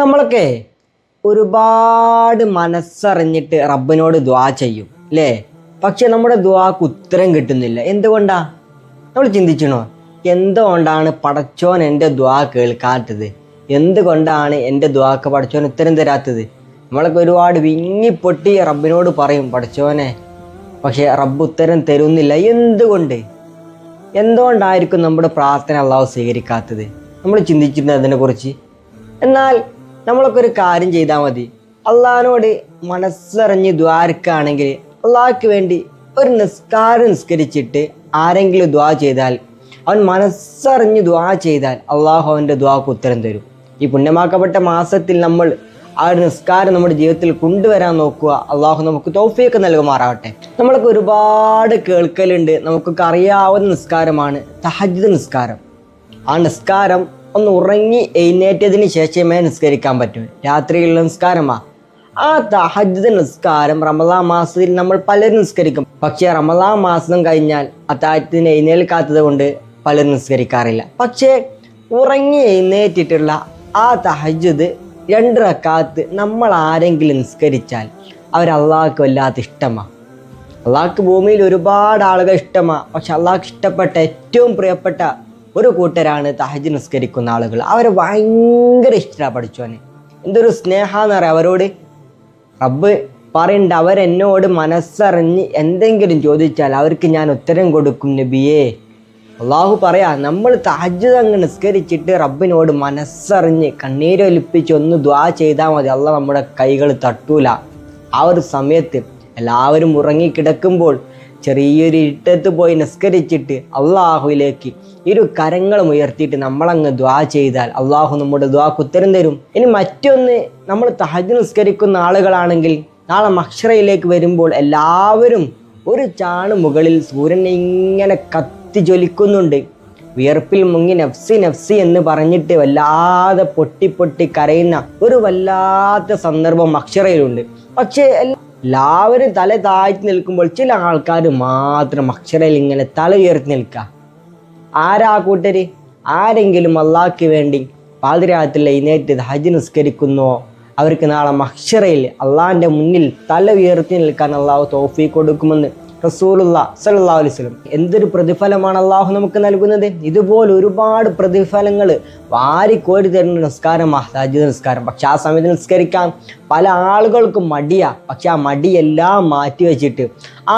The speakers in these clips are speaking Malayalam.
നമ്മളൊക്കെ ഒരുപാട് മനസ്സറിഞ്ഞിട്ട് റബ്ബിനോട് ദുആ ചെയ്യും അല്ലേ? പക്ഷെ നമ്മുടെ ദുആക്ക് ഉത്തരം കിട്ടുന്നില്ല. എന്തുകൊണ്ടാ? നമ്മൾ ചിന്തിച്ചണോ? എന്തുകൊണ്ടാണ് പടച്ചോൻ എൻ്റെ ദുആ കേൾക്കാത്തത്? എന്തുകൊണ്ടാണ് എൻ്റെ ദുആക്ക് പടച്ചോൻ ഉത്തരം തരാത്തത്? നമ്മളൊക്കെ ഒരുപാട് വിങ്ങിപ്പൊട്ടി റബ്ബിനോട് പറയും പടച്ചോനെ, പക്ഷെ റബ്ബ് ഉത്തരം തരുന്നില്ല. എന്തുകൊണ്ടായിരിക്കും നമ്മുടെ പ്രാർത്ഥന അള്ളാഹു സ്വീകരിക്കാത്തത്? നമ്മൾ ചിന്തിച്ചിട്ടുണ്ട് അതിനെക്കുറിച്ച്. എന്നാൽ നമ്മളൊക്കെ ഒരു കാര്യം ചെയ്താൽ മതി. അള്ളാഹിനോട് മനസ്സറിഞ്ഞ് ദ്വാരക്കുകയാണെങ്കിൽ, അള്ളാഹ്ക്ക് വേണ്ടി ഒരു നിസ്കരിച്ചിട്ട് ആരെങ്കിലും ദ്വാ ചെയ്താൽ, അവൻ മനസ്സറിഞ്ഞ് ദ്വാ ചെയ്താൽ അള്ളാഹു അവൻ്റെ ദ്വാക്ക് ഉത്തരം തരും. ഈ പുണ്യമാക്കപ്പെട്ട മാസത്തിൽ നമ്മൾ ആ ഒരു നിസ്കാരം നമ്മുടെ ജീവിതത്തിൽ കൊണ്ടുവരാൻ നോക്കുക. അള്ളാഹു നമുക്ക് തൗഫീഖ് നൽകുമാറാവട്ടെ. നമ്മളൊക്കെ ഒരുപാട് കേൾക്കലുണ്ട്, നമുക്കൊക്കെ അറിയാവുന്ന നിസ്കാരമാണ് തഹജ്ജുദ് നിസ്കാരം. ആ നിസ്കാരം ഒന്ന് ഉറങ്ങി എഴുന്നേറ്റതിന് ശേഷമേ നിസ്കരിക്കാൻ പറ്റൂ. രാത്രിയിലുള്ള നിസ്കാരമാണ് ആ തഹജ്ജുദ് നിസ്കാരം. റമളാൻ മാസത്തിൽ നമ്മൾ പലരും നിസ്കരിക്കും, പക്ഷേ റമളാൻ മാസം കഴിഞ്ഞാൽ അത്താഴത്തിന് എഴുന്നേൽക്കാത്തത് കൊണ്ട് പലരും നിസ്കരിക്കാറില്ല. പക്ഷേ ഉറങ്ങി എഴുന്നേറ്റിട്ടുള്ള ആ തഹജ്ജുദ് 2 റക്അത്ത് നമ്മൾ ആരെങ്കിലും നിസ്കരിച്ചാൽ അവർ അള്ളാഹ്ക്ക് വല്ലാത്ത ഇഷ്ടമാണ്. അള്ളാഹ്ക്ക് ഭൂമിയിൽ ഒരുപാട് ആളുകൾ ഇഷ്ടമാണ്, പക്ഷെ അള്ളാഹ്ക്ക് ഇഷ്ടപ്പെട്ട ഏറ്റവും പ്രിയപ്പെട്ട ഒരു കൂട്ടരാണ് തഹജ്ജുദ് നിസ്കരിക്കുന്ന ആളുകൾ. അവരെ ഭയങ്കര ഇഷ്ടമാണ് പഠിച്ചോനെ. എന്തൊരു സ്നേഹമെന്ന് പറയാം അവരോട്. റബ്ബ് പറയുന്നുണ്ട്, അവരെന്നോട് മനസ്സറിഞ്ഞ് എന്തെങ്കിലും ചോദിച്ചാൽ അവർക്ക് ഞാൻ ഉത്തരം കൊടുക്കും നബിയേ. അള്ളാഹു പറയാ, നമ്മൾ തഹജ്ജുദ് അങ്ങ് നിസ്കരിച്ചിട്ട് റബ്ബിനോട് മനസ്സറിഞ്ഞ് കണ്ണീരൊലിപ്പിച്ച് ഒന്ന് ദുആ ചെയ്താൽ മതി. അള്ളാഹ് നമ്മുടെ കൈകൾ തട്ടൂല. ആ ഒരു സമയത്ത് എല്ലാവരും ഉറങ്ങിക്കിടക്കുമ്പോൾ ചെറിയൊരു ഇരുട്ടത്ത് പോയി നിസ്കരിച്ചിട്ട് അള്ളാഹുവിലേക്ക് കരങ്ങളും ഉയർത്തിയിട്ട് നമ്മളങ്ങ് ദുആ ചെയ്താൽ അള്ളാഹു നമ്മുടെ ദുആക്ക് ഉത്തരം തരും. ഇനി മറ്റൊന്ന്, നമ്മൾ തഹജ്ജുദ് നിസ്കരിക്കുന്ന ആളുകളാണെങ്കിൽ നാളെ മഹ്ശറയിലേക്ക് വരുമ്പോൾ എല്ലാവരും ഒരു ചാണ് മുകളിൽ സൂര്യനെ ഇങ്ങനെ കത്തി ജ്വലിക്കുന്നുണ്ട്. വിയർപ്പിൽ മുങ്ങി നഫ്സി നഫ്സി എന്ന് പറഞ്ഞിട്ട് വല്ലാതെ പൊട്ടി കരയുന്ന ഒരു വല്ലാത്ത സന്ദർഭം മഹ്ശറയിലുണ്ട്. പക്ഷേ എല്ലാവരും തല താഴ്ത്തി നിൽക്കുമ്പോൾ ചില ആൾക്കാർ മാത്രം മഹ്ശറയിൽ ഇങ്ങനെ തല ഉയർത്തി നിൽക്കുക. ആരാ കൂട്ടര്? ആരെങ്കിലും അള്ളാഹ്ക്ക് വേണ്ടി പാതിരാത്രിയിൽ എഴുന്നേറ്റ് തഹജ്ജുദ് നിസ്കരിക്കുന്നോ അവർക്ക് നാളെ മഹ്ശറയിൽ അള്ളാഹിൻ്റെ മുന്നിൽ തല ഉയർത്തി നിൽക്കാൻ അള്ളാഹു തൗഫീഖ് കൊടുക്കുമെന്ന് റസൂലുള്ളാഹി സ്വല്ലല്ലാഹു അലൈഹി വസല്ലം. എന്തൊരു പ്രതിഫലമാണ് അള്ളാഹു നമുക്ക് നൽകുന്നത്! ഇതുപോലെ ഒരുപാട് പ്രതിഫലങ്ങൾ വാരിക്കോരി തരുന്ന നിസ്കാരമാണ് തഹജ്ജുദ് നിസ്കാരം. പക്ഷെ ആ സമയത്ത് നിസ്കരിക്കാൻ പല ആളുകൾക്കും മടിയാണ്. പക്ഷെ ആ മടിയെല്ലാം മാറ്റി വെച്ചിട്ട്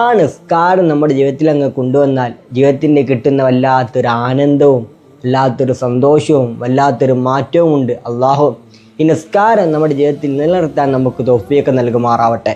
ആ നിസ്കാരം നമ്മുടെ ജീവിതത്തിൽ അങ്ങ് കൊണ്ടുവന്നാൽ ജീവിതത്തിൻ്റെ കിട്ടുന്ന വല്ലാത്തൊരു ആനന്ദവും വല്ലാത്തൊരു സന്തോഷവും വല്ലാത്തൊരു മാറ്റവും ഉണ്ട്. അള്ളാഹു ഈ നിസ്കാരം നമ്മുടെ ജീവിതത്തിൽ നിലനിർത്താൻ നമുക്ക് തൗഫീഖ് നൽകുമാറാവട്ടെ.